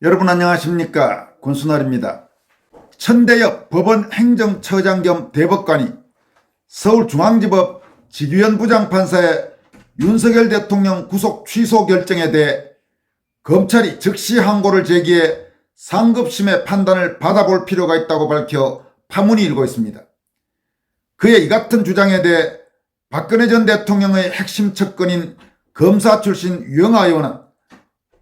여러분 안녕하십니까? 권순월입니다. 천대엽 법원 행정처장 겸 대법관이 서울중앙지법 지규현 부장판사의 윤석열 대통령 구속 취소 결정에 대해 검찰이 즉시 항고를 제기해 상급심의 판단을 받아볼 필요가 있다고 밝혀 파문이 일고 있습니다. 그의 이 같은 주장에 대해 박근혜 전 대통령의 핵심 측근인 검사 출신 유영하 의원은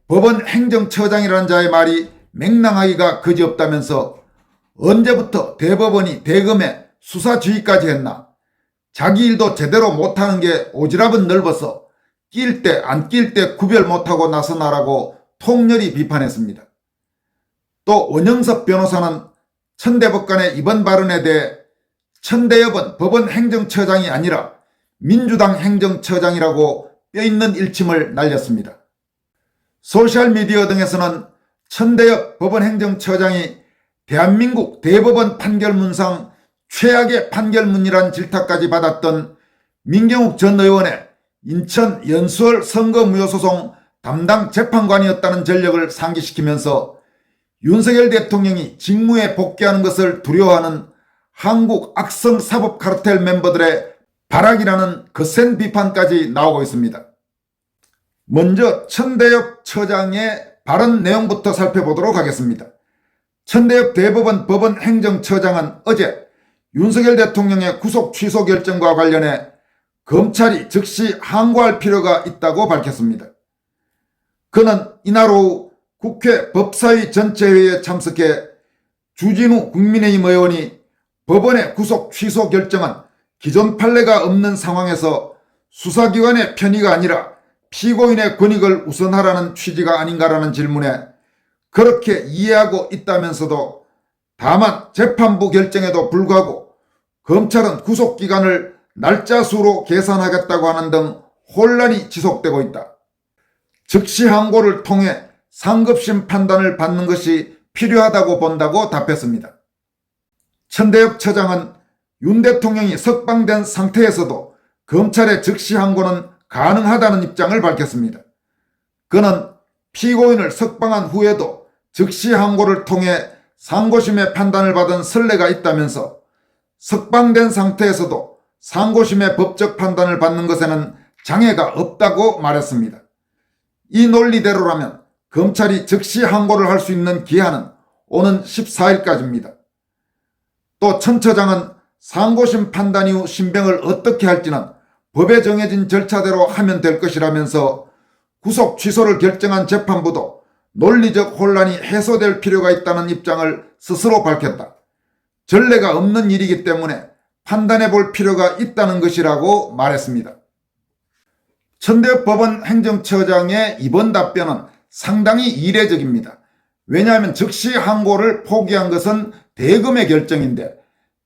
법원 행정처장이라는 자의 말이 맹랑하기가 그지없다면서 언제부터 대법원이 대검에 수사지휘까지 했나? 자기 일도 제대로 못하는 게 오지랖은 넓어서 낄 때 안 낄 때 구별 못하고 나서나라고 통렬히 비판했습니다. 또 원영섭 변호사는 천 대법관의 이번 발언에 대해 천대엽은 법원 행정처장이 아니라 민주당 행정처장이라고 뼈있는 일침을 날렸습니다. 소셜미디어 등에서는 천대엽 법원 행정처장이 대한민국 대법원 판결문상 최악의 판결문이란 질타까지 받았던 민경욱 전 의원의 인천 연수원 선거무효소송 담당 재판관이었다는 전력을 상기시키면서 윤석열 대통령이 직무에 복귀하는 것을 두려워하는 한국 악성 사법 카르텔 멤버들의 발악이라는 거센 비판까지 나오고 있습니다. 먼저 천대엽 처장의 발언 내용부터 살펴보도록 하겠습니다. 천대엽 대법원 법원 행정처장은 어제 윤석열 대통령의 구속 취소 결정과 관련해 검찰이 즉시 항고할 필요가 있다고 밝혔습니다. 그는 이날 오후 국회 법사위 전체회의에 참석해 주진우 국민의힘 의원이 법원의 구속 취소 결정은 기존 판례가 없는 상황에서 수사기관의 편의가 아니라 피고인의 권익을 우선하라는 취지가 아닌가라는 질문에 그렇게 이해하고 있다면서도 다만 재판부 결정에도 불구하고 검찰은 구속기간을 날짜 수로 계산하겠다고 하는 등 혼란이 지속되고 있다. 즉시 항고를 통해 상급심 판단을 받는 것이 필요하다고 본다고 답했습니다. 천대엽 처장은 윤 대통령이 석방된 상태에서도 검찰의 즉시 항고는 가능하다는 입장을 밝혔습니다. 그는 피고인을 석방한 후에도 즉시 항고를 통해 상고심의 판단을 받은 선례가 있다면서 석방된 상태에서도 상고심의 법적 판단을 받는 것에는 장애가 없다고 말했습니다. 이 논리대로라면 검찰이 즉시 항고를 할 수 있는 기한은 오는 14일까지입니다. 또 천 처장은 상고심 판단 이후 신병을 어떻게 할지는 법에 정해진 절차대로 하면 될 것이라면서 구속 취소를 결정한 재판부도 논리적 혼란이 해소될 필요가 있다는 입장을 스스로 밝혔다. 전례가 없는 일이기 때문에 판단해 볼 필요가 있다는 것이라고 말했습니다. 천대엽 법원 행정처장의 이번 답변은 상당히 이례적입니다. 왜냐하면 즉시 항고를 포기한 것은 대검의 결정인데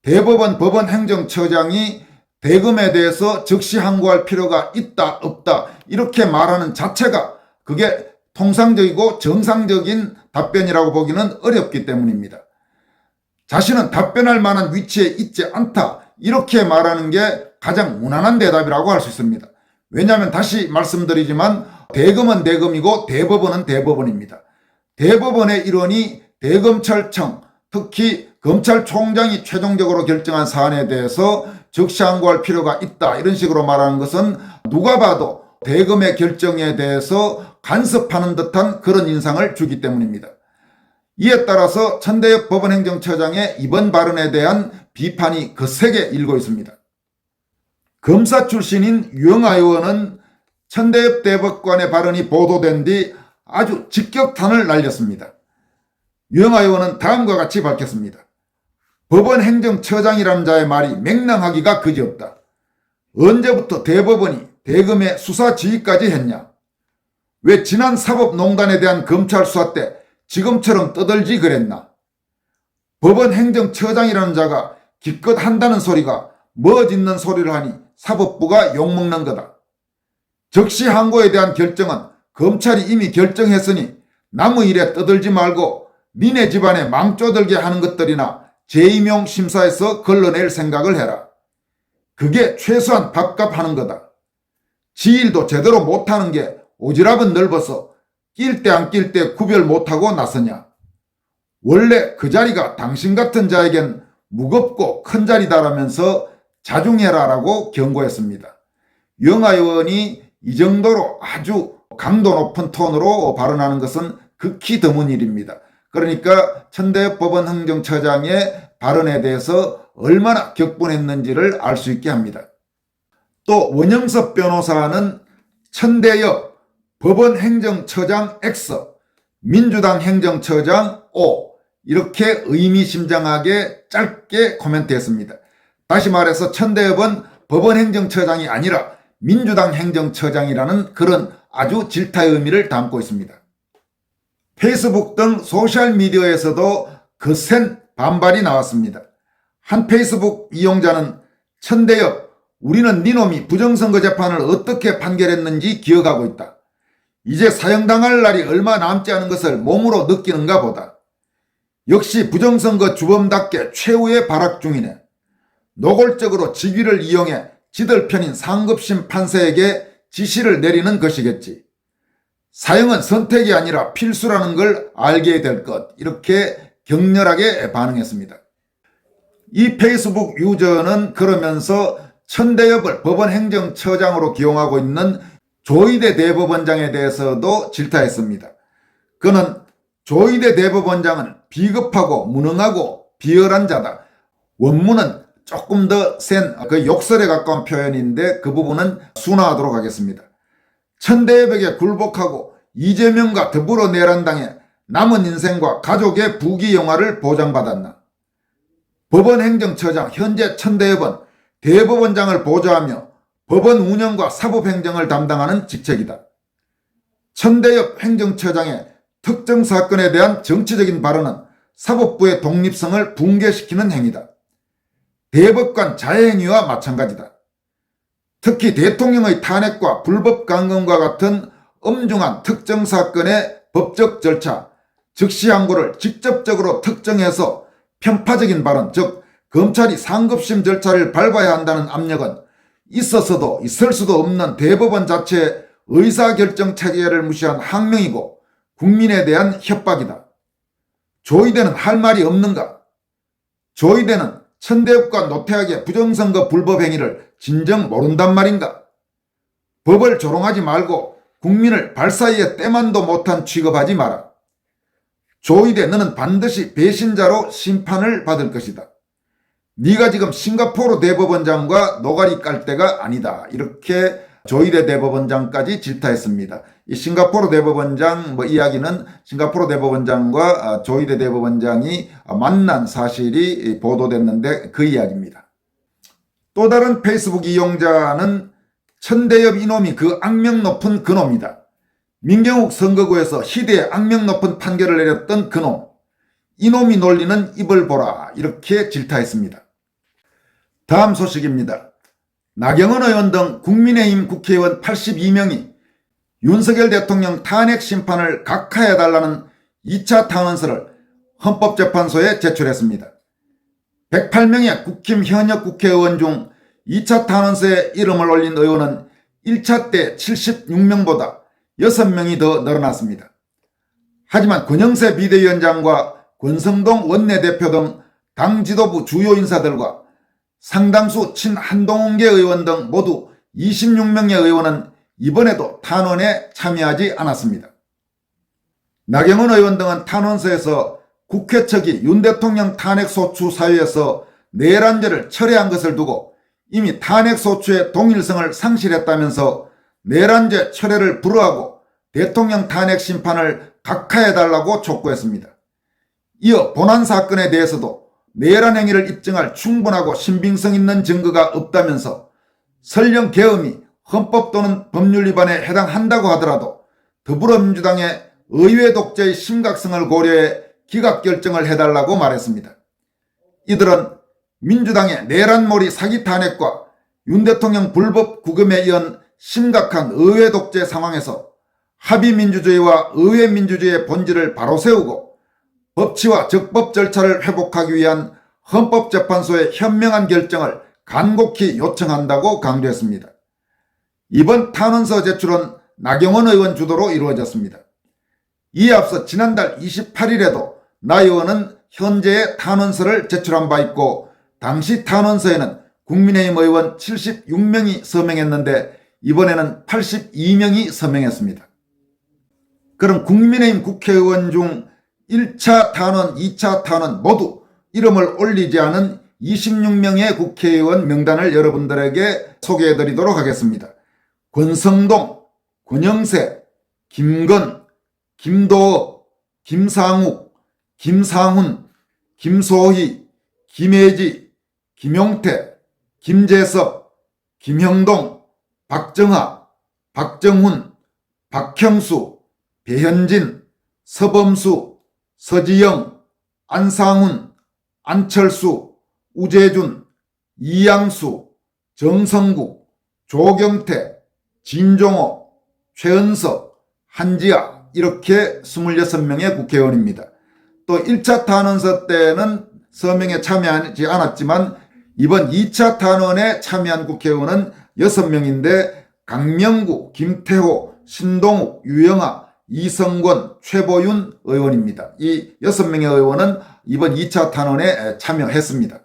대법원 법원 행정처장이 대검에 대해서 즉시 항고할 필요가 있다 없다 이렇게 말하는 자체가 그게 통상적이고 정상적인 답변이라고 보기는 어렵기 때문입니다. 자신은 답변할 만한 위치에 있지 않다 이렇게 말하는 게 가장 무난한 대답이라고 할 수 있습니다. 왜냐하면 다시 말씀드리지만 대검은 대검이고 대법원은 대법원입니다. 대법원의 일원이 대검찰청 특히 검찰총장이 최종적으로 결정한 사안에 대해서 즉시 항고할 필요가 있다 이런 식으로 말하는 것은 누가 봐도 대검의 결정에 대해서 간섭하는 듯한 그런 인상을 주기 때문입니다. 이에 따라서 천대엽 법원행정처장의 이번 발언에 대한 비판이 거세게 일고 있습니다. 검사 출신인 유영하 의원은 천대엽 대법관의 발언이 보도된 뒤 아주 직격탄을 날렸습니다. 유영하 의원은 다음과 같이 밝혔습니다. 법원 행정처장이라는 자의 말이 맹랑하기가 그지없다. 언제부터 대법원이 대검의 수사 지휘까지 했냐? 왜 지난 사법농단에 대한 검찰 수사 때 지금처럼 떠들지 그랬나? 법원 행정처장이라는 자가 기껏 한다는 소리가 멋있는 소리를 하니 사법부가 욕먹는 거다. 즉시 항고에 대한 결정은 검찰이 이미 결정했으니 남의 일에 떠들지 말고 니네 집안에 망조들게 하는 것들이나 재임용 심사에서 걸러낼 생각을 해라. 그게 최소한 밥값 하는 거다. 지 일도 제대로 못하는 게 오지랖은 넓어서 낄 때 안 낄 때 구별 못하고 나서냐. 원래 그 자리가 당신 같은 자에겐 무겁고 큰 자리다라면서 자중해라라고 경고했습니다. 유영하 의원이 이 정도로 아주 강도 높은 톤으로 발언하는 것은 극히 드문 일입니다. 그러니까 천대엽 법원 행정처장의 발언에 대해서 얼마나 격분했는지를 알 수 있게 합니다. 또 원영섭 변호사는 천대엽 법원 행정처장 X, 민주당 행정처장 O 이렇게 의미심장하게 짧게 코멘트했습니다. 다시 말해서 천대엽은 법원 행정처장이 아니라 민주당 행정처장이라는 그런 아주 질타의 의미를 담고 있습니다. 페이스북 등 소셜미디어에서도 거센 반발이 나왔습니다. 한 페이스북 이용자는 천대엽, 우리는 니놈이 부정선거 재판을 어떻게 판결했는지 기억하고 있다. 이제 사형당할 날이 얼마 남지 않은 것을 몸으로 느끼는가 보다. 역시 부정선거 주범답게 최후의 발악 중이네. 노골적으로 직위를 이용해 지들 편인 상급심 판사에게 지시를 내리는 것이겠지. 사형은 선택이 아니라 필수라는 걸 알게 될 것. 이렇게 격렬하게 반응했습니다. 이 페이스북 유저는 그러면서 천대엽을 법원 행정처장으로 기용하고 있는 조희대 대법원장에 대해서도 질타했습니다. 그는 조희대 대법원장은 비겁하고 무능하고 비열한 자다. 원문은 조금 더 센 그 욕설에 가까운 표현인데 그 부분은 순화하도록 하겠습니다. 천대엽에게 굴복하고 이재명과 더불어 내란당해 남은 인생과 가족의 부귀영화를 보장받았나. 법원 행정처장 현재 천대엽은 대법원장을 보좌하며 법원 운영과 사법행정을 담당하는 직책이다. 천대엽 행정처장의 특정 사건에 대한 정치적인 발언은 사법부의 독립성을 붕괴시키는 행위다. 대법관 자해행위와 마찬가지다. 특히 대통령의 탄핵과 불법 감금과 같은 엄중한 특정 사건의 법적 절차, 즉시 항고를 직접적으로 특정해서 편파적인 발언, 즉 검찰이 상급심 절차를 밟아야 한다는 압력은 있었어도 있을 수도 없는 대법원 자체의 의사결정 체계를 무시한 항명이고 국민에 대한 협박이다. 조희대는 할 말이 없는가? 조희대는 천대엽과 노태악의 부정선거 불법 행위를 진정 모른단 말인가? 법을 조롱하지 말고 국민을 발사이에 때만도 못한 취급하지 마라. 조희대, 너는 반드시 배신자로 심판을 받을 것이다. 네가 지금 싱가포르 대법원장과 노가리 깔 때가 아니다. 이렇게 조희대 대법원장까지 질타했습니다. 이 싱가포르 대법원장 이야기는 싱가포르 대법원장과 조희대 대법원장이 만난 사실이 보도됐는데 그 이야기입니다. 또 다른 페이스북 이용자는 천대엽 이놈이 그 악명 높은 그놈이다. 민경욱 선거구에서 희대의 악명 높은 판결을 내렸던 그놈. 이놈이 놀리는 입을 보라. 이렇게 질타했습니다. 다음 소식입니다. 나경원 의원 등 국민의힘 국회의원 82명이 윤석열 대통령 탄핵 심판을 각하해달라는 2차 탄원서를 헌법재판소에 제출했습니다. 108명의 국힘 현역 국회의원 중 2차 탄원서에 이름을 올린 의원은 1차 때 76명보다 6명이 더 늘어났습니다. 하지만 권영세 비대위원장과 권성동 원내대표 등 당 지도부 주요 인사들과 상당수 친한동훈계 의원 등 모두 26명의 의원은 이번에도 탄원에 참여하지 않았습니다. 나경원 의원 등은 탄원서에서 국회 측이 윤 대통령 탄핵소추 사유에서 내란죄를 철회한 것을 두고 이미 탄핵소추의 동일성을 상실했다면서 내란죄 철회를 불허하고 대통령 탄핵 심판을 각하해달라고 촉구했습니다. 이어 본안 사건에 대해서도 내란 행위를 입증할 충분하고 신빙성 있는 증거가 없다면서 설령 계엄이 헌법 또는 법률 위반에 해당한다고 하더라도 더불어민주당의 의회 독재의 심각성을 고려해 기각 결정을 해달라고 말했습니다. 이들은 민주당의 내란몰이 사기 탄핵과 윤 대통령 불법 구금에 이은 심각한 의회 독재 상황에서 합의민주주의와 의회민주주의의 본질을 바로 세우고 법치와 적법 절차를 회복하기 위한 헌법재판소의 현명한 결정을 간곡히 요청한다고 강조했습니다. 이번 탄원서 제출은 나경원 의원 주도로 이루어졌습니다. 이에 앞서 지난달 28일에도 나 의원은 현재의 탄원서를 제출한 바 있고 당시 탄원서에는 국민의힘 의원 76명이 서명했는데 이번에는 82명이 서명했습니다. 그럼 국민의힘 국회의원 중 1차 탄원, 2차 탄원 모두 이름을 올리지 않은 26명의 국회의원 명단을 여러분들에게 소개해드리도록 하겠습니다. 권성동, 권영세, 김건, 김도읍, 김상욱, 김상훈, 김소희, 김혜지, 김용태, 김재섭, 김형동, 박정하, 박정훈, 박형수, 배현진, 서범수, 서지영, 안상훈, 안철수, 우재준, 이양수, 정성국, 조경태, 진종호, 최은석, 한지아 이렇게 26명의 국회의원입니다. 또 1차 탄원서 때는 서명에 참여하지 않았지만 이번 2차 탄원에 참여한 국회의원은 6명인데 강명구, 김태호, 신동욱, 유영아, 이성권, 최보윤 의원입니다. 이 6명의 의원은 이번 2차 탄원에 참여했습니다.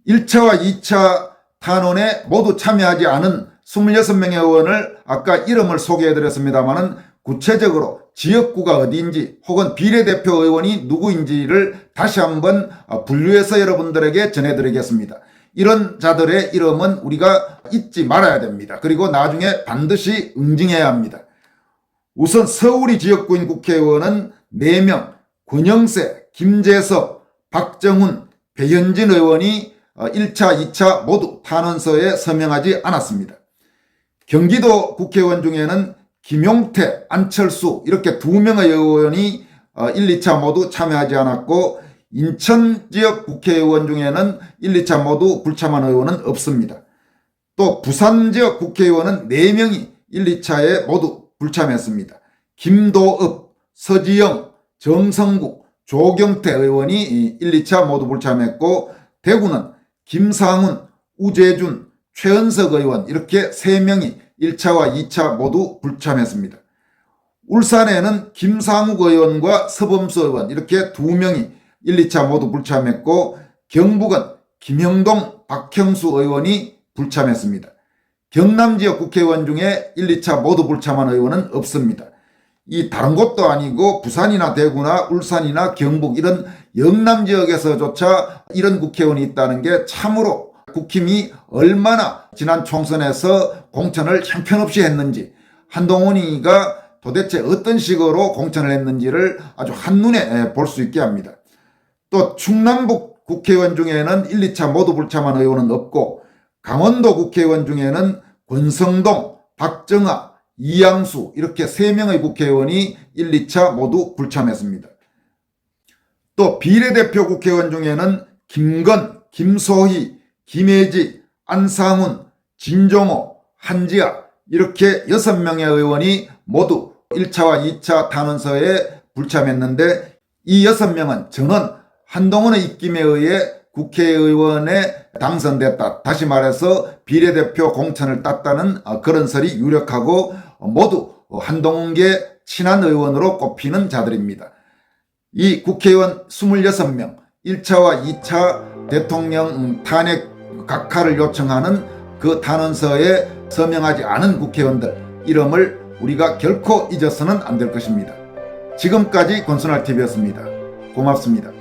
1차와 2차 탄원에 모두 참여하지 않은 26명의 의원을 아까 이름을 소개해드렸습니다만 구체적으로 지역구가 어디인지 혹은 비례대표 의원이 누구인지를 다시 한번 분류해서 여러분들에게 전해드리겠습니다. 이런 자들의 이름은 우리가 잊지 말아야 됩니다. 그리고 나중에 반드시 응징해야 합니다. 우선 서울이 지역구인 국회의원은 4명, 권영세, 김재섭, 박정훈, 배현진 의원이 1차, 2차 모두 탄원서에 서명하지 않았습니다. 경기도 국회의원 중에는 김용태, 안철수 이렇게 2명의 의원이 1, 2차 모두 참여하지 않았고 인천 지역 국회의원 중에는 1, 2차 모두 불참한 의원은 없습니다. 또 부산 지역 국회의원은 4명이 1, 2차에 모두 불참했습니다. 김도읍, 서지영, 정성국, 조경태 의원이 1, 2차 모두 불참했고 대구는 김상훈, 우재준, 최은석 의원 이렇게 3명이 1차와 2차 모두 불참했습니다. 울산에는 김상욱 의원과 서범수 의원 이렇게 2명이 1, 2차 모두 불참했고 경북은 김형동, 박형수 의원이 불참했습니다. 경남 지역 국회의원 중에 1, 2차 모두 불참한 의원은 없습니다. 이 다른 곳도 아니고 부산이나 대구나 울산이나 경북 이런 영남 지역에서조차 이런 국회의원이 있다는 게 참으로 국힘이 얼마나 지난 총선에서 공천을 형편없이 했는지 한동훈이가 도대체 어떤 식으로 공천을 했는지를 아주 한눈에 볼 수 있게 합니다. 또 충남북 국회의원 중에는 1, 2차 모두 불참한 의원은 없고 강원도 국회의원 중에는 권성동, 박정하, 이양수 이렇게 3명의 국회의원이 1, 2차 모두 불참했습니다. 또 비례대표 국회의원 중에는 김건, 김소희, 김혜지, 안상훈, 진종호, 한지아 이렇게 6명의 의원이 모두 1차와 2차 탄원서에 불참했는데 이 6명은 전원 한동훈의 입김에 의해 국회의원에 당선됐다. 다시 말해서 비례대표 공천을 땄다는 그런 설이 유력하고 모두 한동훈계 친한 의원으로 꼽히는 자들입니다. 이 국회의원 26명 1차와 2차 대통령 탄핵 각하를 요청하는 그 탄원서에 서명하지 않은 국회의원들 이름을 우리가 결코 잊어서는 안 될 것입니다. 지금까지 권순할TV였습니다. 고맙습니다.